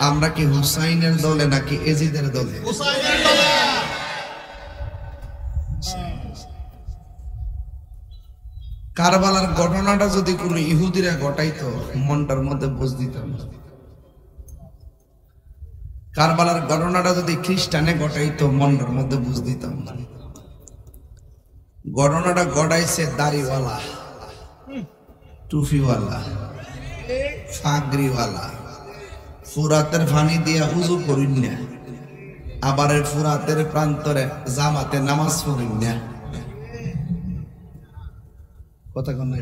আমরা কি হুসাইনের দলে নাকি এজিদের দলে? কারবালার ঘটনাটা যদি কোন ইহুদিরা ঘটাইতো মনটার মধ্যে বুঝ দিতাম। কারবালার ঘটনাটা যদি খ্রিস্টানে ঘটাইতো মনটার মধ্যে বুঝ দিতাম। ঘটনাটা ঘটাইছে দাড়িওয়ালা, টুপিওয়ালা, ফাগরিওয়ালা, ফুরাতের পানি দিয়া উজু করিন না, আবার ফুরাতের প্রান্তরে জামাতে নামাজ পড়িন না। কথা কোন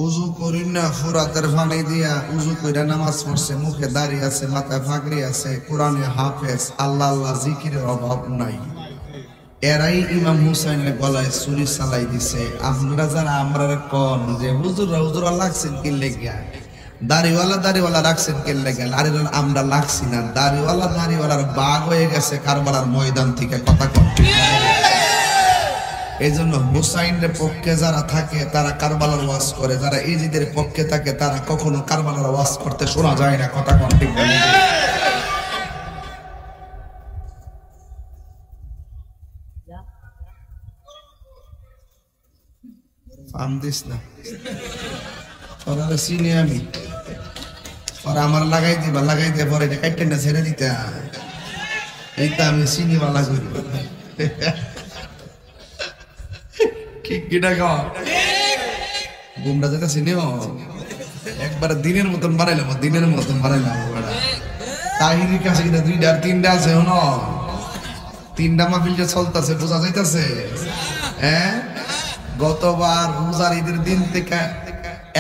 উজু করিন না, ফুরাতের পানি দিয়া উজু কইরা নামাজ পড়ছে, মুখে দাড়ি আছে, মাথায় ফাগরি আছে, কোরআনে হাফেজ, আল্লাহ আল্লাহ জিকিরের অভাব নাই। এরাই ইমাম হুসাইনের গলায় ছুরি চালাই দিছে। আপনারা যারা আমরা কন যে হুজুরা লাগছেন কি লেগা, দাড়িওয়ালা রাখছেন কে লেগা, আরে আমরা লাগছি না। দাড়িওয়ালার বাঘ হয়ে গেছে কারবালার ময়দান থেকে। কথা কন। এই জন্য হুসাইনের পক্ষে যারা থাকে তারা কারবালার ওয়াজ করে, যারা ইজিদের পক্ষে থাকে তারা কখনো কারবালার ওয়াজ করতে শোনা যায় না। কথা কন ঠিক না? দিস না ওরা চিনি আমি, ওরা আমার লাগাই দিয়ে পরে এটা কাইটে না ছেড়ে দিতে, এইটা আমি চিনিওয়ালা করি। কিটা খাওয়া গুমরা যেটা চিনিও একবার দিনের মতন বানাইলাম তাহিরির কাছে কিনা 2টা আর 3টা আছে, হনো 3টা মাহফিল যে চলতেছে বোঝা যাইতেছে। হ্যাঁ, গতবার রোজার ঈদের দিন থেকে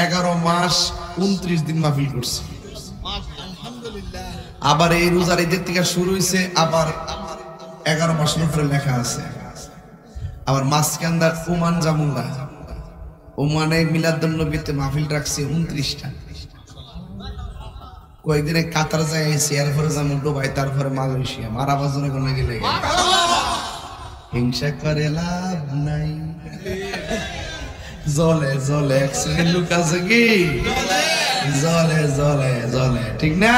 11 মাস 29 দিন মাহফিল করছি। আবার এই রোজার ঈদের থেকে শুরু হয়েছে, আবার 11 মাসের উপরে লেখা আছে। আবার মাঝখানদার ওমান জামুঙ্গা, ওমানে মিলাদুন নবীতে মাহফিল রাখছে 29টা। কয়েকদিনে কাতার যায় এসে, এরপরে যাবো দুবাই, তারপরে মালয়েশিয়া। মারা বাজনে কোনো গেলে হিংসা করে লাভ নাই। জলে একসঙ্গে লুক আছে কি, জলে ঠিক না?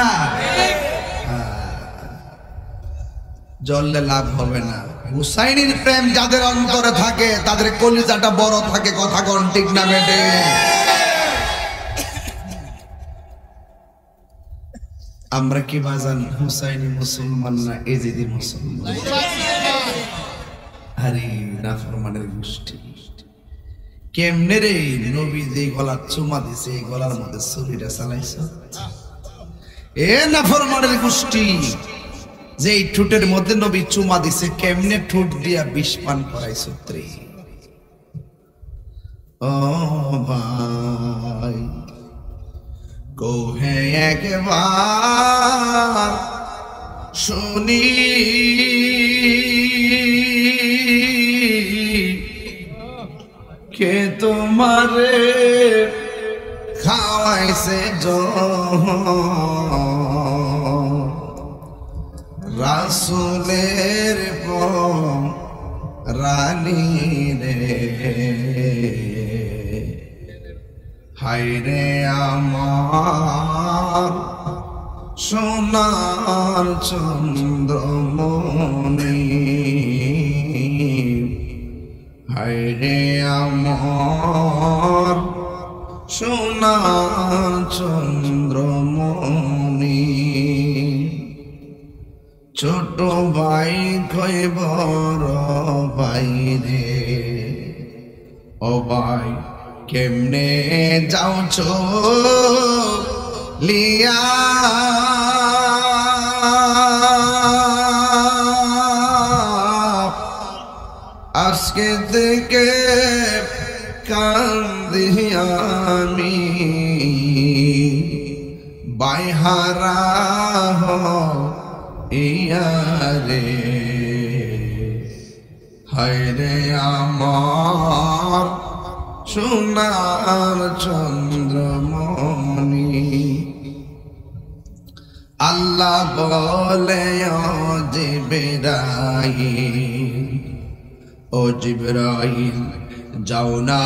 জ্বললে লাভ হবে না। হুসাইনের প্রেম যাদের অন্তরে থাকে তাদের কলিজাটা বড় থাকে। কথা কোন ঠিক না বেটে? আমরা কি বাজান হুসাইনি মুসলমান না এজিদি মুসলমান? আরে নাফরমানের গোষ্ঠী কেমনে রে নবী যে গলার চুমা দিছে এই গলার মধ্যে ছুরিটা চালাইছ? এ নাফরমানের গোষ্ঠী, যে এই ঠোঁটের মধ্যে নবী চুমা দিছে কেমনে ঠোঁট দিয়া বিষ পান করাইছ রে? ও ভাই কোহে একবার শুনি কে তোমারে খাওয়াইছে রাসূলের রানী রে, হায়রে আমার সোনার চন্দ্রমণি, হায়রে আমার সোনার চন্দ্রমণি। ছোট ভাই কই বড় ভাই রে, ও ভাই কেমনে যাও লিয়া আজকে থেকে কান্দি আমি বাইহারা ইয়ারে, হায়রে আমার সোনার চন্দ্রমণি। আল্লাহ বলে ও জিবরাইল যাও না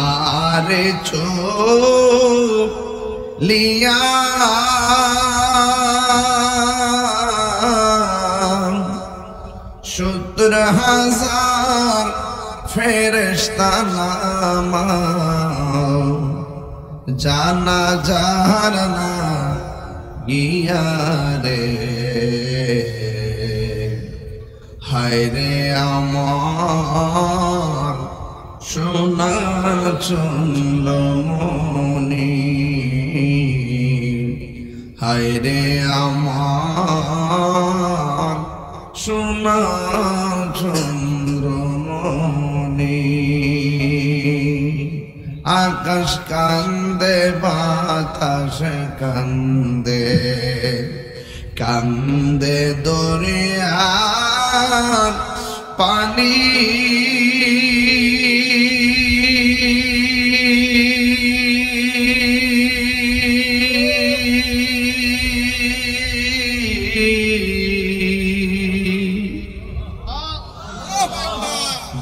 রে চোখ লিয়া 70,000 ফেরেশতা নামাও জানাজার না গিয়া রে হায় রে আমার সোনার চন্দ্রমণি হায় রে আমার সোনার চন্দ্রমণি আকাশ কান্দে বাতাসে কান্দে কান্দে দরিয়ার পানি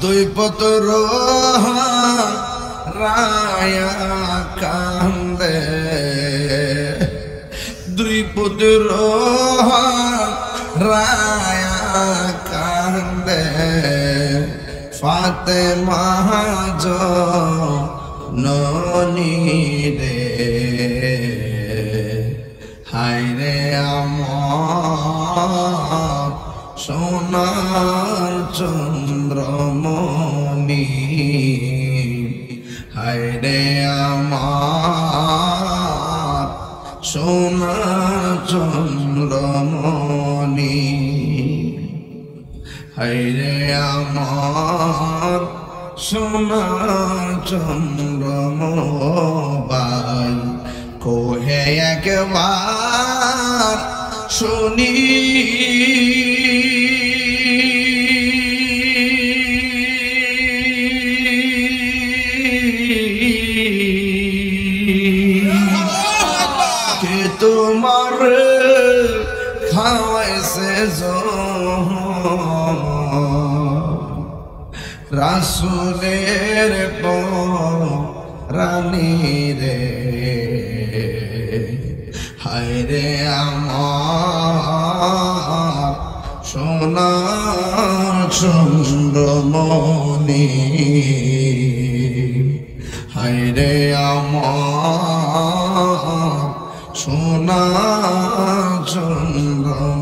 দুই পুত্র রায়া কান্দে দুই পুত্র রায়া কান্দে ফাতেমা জননী রে হায় রে আমার সোনার চন্দ্রমণি হায় রে আমার সোনার চন্দ্রমণি হায় রে আমার সোনার চন্দ্রমবাই কোহে একবার শুনি কে তোমার খাওয়াইছে রাসূলের রানী রে হায় রে আমার সোনার চন্দ্রমণি হায় রে আমার সোনার চন্দ্রমণি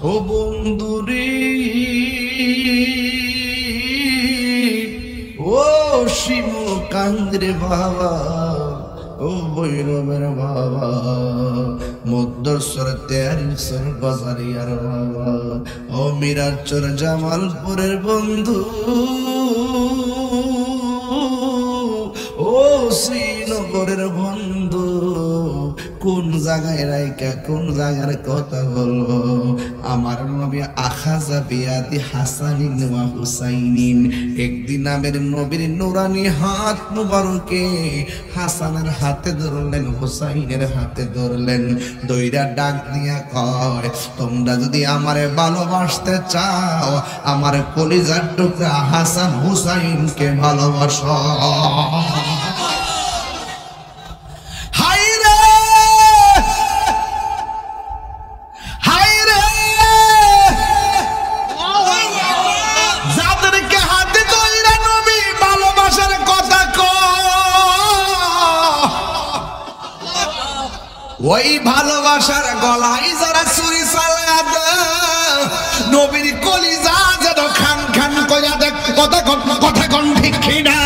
ও বন্ধুরে ও শিব কান্দ্রে বাবা ও বৈরবের বাবা মধ্যস্বর তেয়ারিশ্বর বাজারিয়ার বাবা ও মিরাচর জামালপুরের বন্ধু ও শ্রীনগরের বন্ধু কোন জায়গায় রাইকা কোন জায়গার কথা বলবো আমার নবী আখাজা বিয়াদি হাসানিন ওয়া হুসাইনিন একদিন আমের নবীর নুরানি হাত মুবারকে হাসানের হাতে ধরলেন হুসাইনের হাতে ধরলেন দইরা ডাক দিয়া কয় তোমরা যদি আমারে ভালোবাসতে চাও আমার কলিজার টুকরা হাসান হুসাইনকে ভালোবাসো ওই ভালোবাসার গলায় যারা ছুরি চালায়া দেয় নবীর কলিজা যেন খান খান কইরা দেখ কথা কোন ঠিক কিনা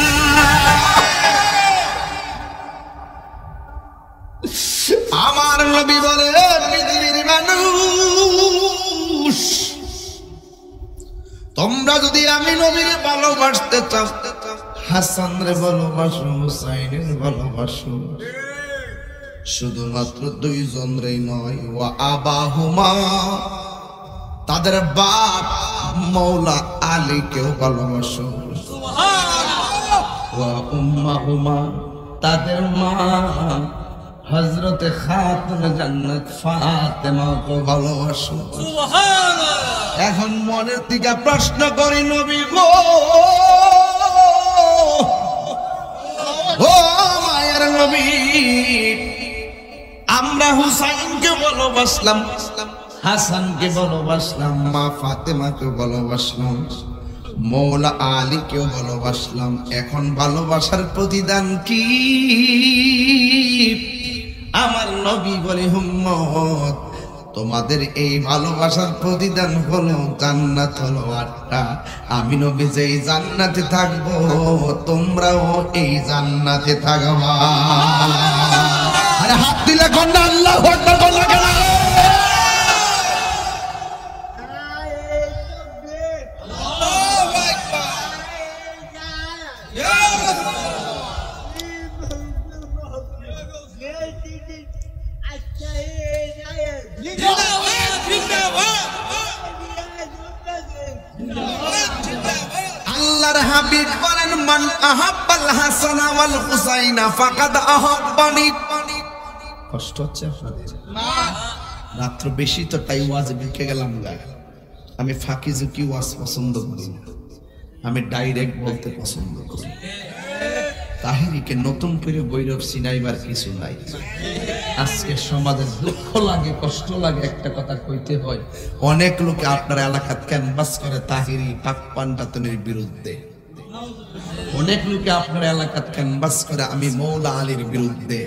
আমার নবী বলে পৃথিবীর মানুষ তোমরা যদি আমি নবীর ভালোবাসতে চাও হাসান রে ভালোবাসো হুসাইনের ভালোবাসো শুধুমাত্র দুইজন রে নয় ওয়া আবাহুমা তাদের বাপ মৌলা আলীকেও ভালোবাসো সুবহানাল্লাহ ওয়া উম্মাহুমা তাদের মা হযরতে খাতুন জান্নাত ফাতেমাকে ভালোবাসো সুবহানাল্লাহ এখন মনের থেকে প্রশ্ন করি নবী গো আমরা হুসাইনকে ভালোবাসলাম, হাসানকে ভালোবাসলাম, মা ফাতেমাকে ভালোবাসলাম, মৌলা আলীকেও ভালোবাসলাম। এখন ভালোবাসার প্রতিদান কি? আমার নবী বলে, উম্মত তোমাদের এই ভালোবাসার প্রতিদান হলো জান্নাত হলো 8টা। আমি নবী যেই জান্নাতে থাকবো তোমরাও এই জান্নাতে থাকবা। আরে হাত দিলে কন্যা আল্লাহু আকবার কন্যা কেন? আল্লাহর হাবিব বলেন, মান আহাব্বাল হাসানা ওয়াল হুসাইনা ফাকাদ আহাব্বানি। কষ্ট হচ্ছে আপনাদের? রাত্র বেশি তো তাই ওয়াজ বিকে গেলাম গা। আমি ফাঁকি ঝুঁকি ওয়াজ পছন্দ করি না, আমি ডাইরেক্ট বলতে পছন্দ করি। তাহিরিকে নতুন করে বৈরব সিনাইবার কিছু নাই। আজকে সমাজে দুঃখ লাগে, কষ্ট লাগে, একটা কথা কইতে হয়। অনেক লোকে আপনার এলাকাত ক্যানভাস করে তাহিরি পাক পান্ডাতনের বিরুদ্ধে, অনেক লোকে আপনার এলাকাত ক্যানভাস করে আমি মৌলা আলীর বিরুদ্ধে,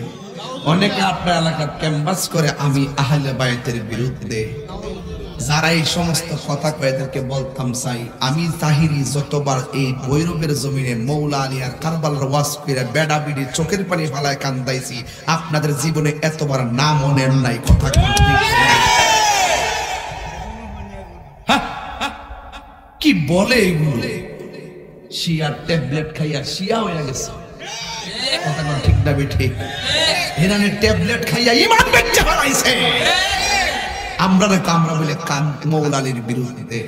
অনেকে আপনার এলাকাত ক্যানভাস করে আমি আহলে বায়তের বিরুদ্ধে। যারা এই সমস্ত কথা কয় এদেরকে বলতাম চাই, আমি তাহিরি যতবার এই ভৈরবের জমিনে মৌলা আলী আর কারবালার ওয়াজ করে বেড়া বিড়ি চোখের পানি ফালায় কান্দাইছি, আপনাদের জীবনে এতবার নাম মনের নাই। কথা কি বলে এগুলো? শিয়ার ট্যাবলেট খাইয়া শিয়া হয়ে গেছে। কথা ঠিক না বেঠিক? হিরানের ট্যাবলেট খাইয়া ইমান বেঁচে হারাইছে। আমরা না কামরা বলে কান মৌলা আলীর বিরুদ্ধে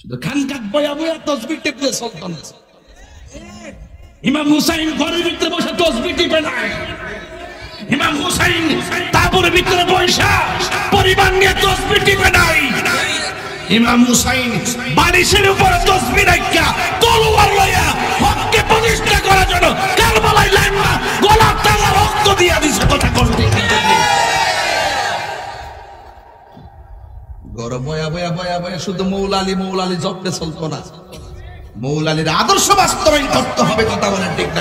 শুধু খান কাক বয়া বয়া তসবির টিপলে চলতাম। ইমাম হুসাইন ঘরের ভিতরে বসে তসবির টিপে নাই। ইমাম হুসাইন তাবুরের ভিতরে বসে পরিবার নিয়ে তসবির টিপে নাই। ইমাম হুসাইন বালিশের উপরে তসবিহ রাখা তলোয়ার লইয়া হককে প্রতিষ্ঠা করার জন্য কারবালায় লাইমা গলা তালা রক্ত দিয়া দিছে। কথা করতে গর বয়া বয়া বয়া বয়া শুধু মৌলা আলী জপতে চলতো না, মৌলা আলীর আদর্শ বাস্তবায়ন করতে হবে। কথা বলেন ঠিক না?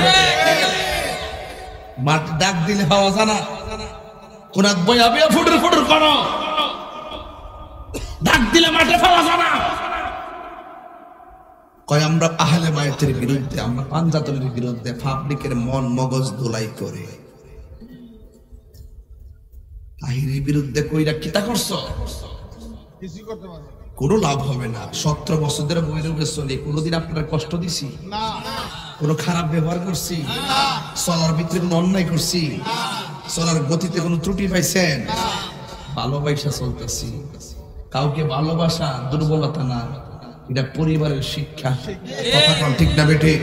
মাঠ ডাক দিলে পাওয়া জানা কোন বয়া বয়া ফুটুর ফুটুর করো, ডাক দিলে মাঠে পাওয়া জানা কয় আমরা আহলে বায়তের বিরুদ্ধে, আমরা পাঞ্জাতনের বিরুদ্ধে। পাবলিকের মন মগজ ধুলাই করে তাহিরির বিরুদ্ধে কইরা কিতা করছো? কোনো লাভ হবে না। 17 বছর ধরে বৈরবে চলে, কোনোদিন আপনার কষ্ট দিছি? কোনো খারাপ ব্যবহার করছি? চলার ভিতরে কোনো অন্যায় করছি? চলার গতিতে কোনো ত্রুটি পাইছেন? ভালোবাসা চলতেছি। কাউকে ভালোবাসা দুর্বলতা না, এটা পরিবারের শিক্ষা। কথা ঠিক না বেঠে?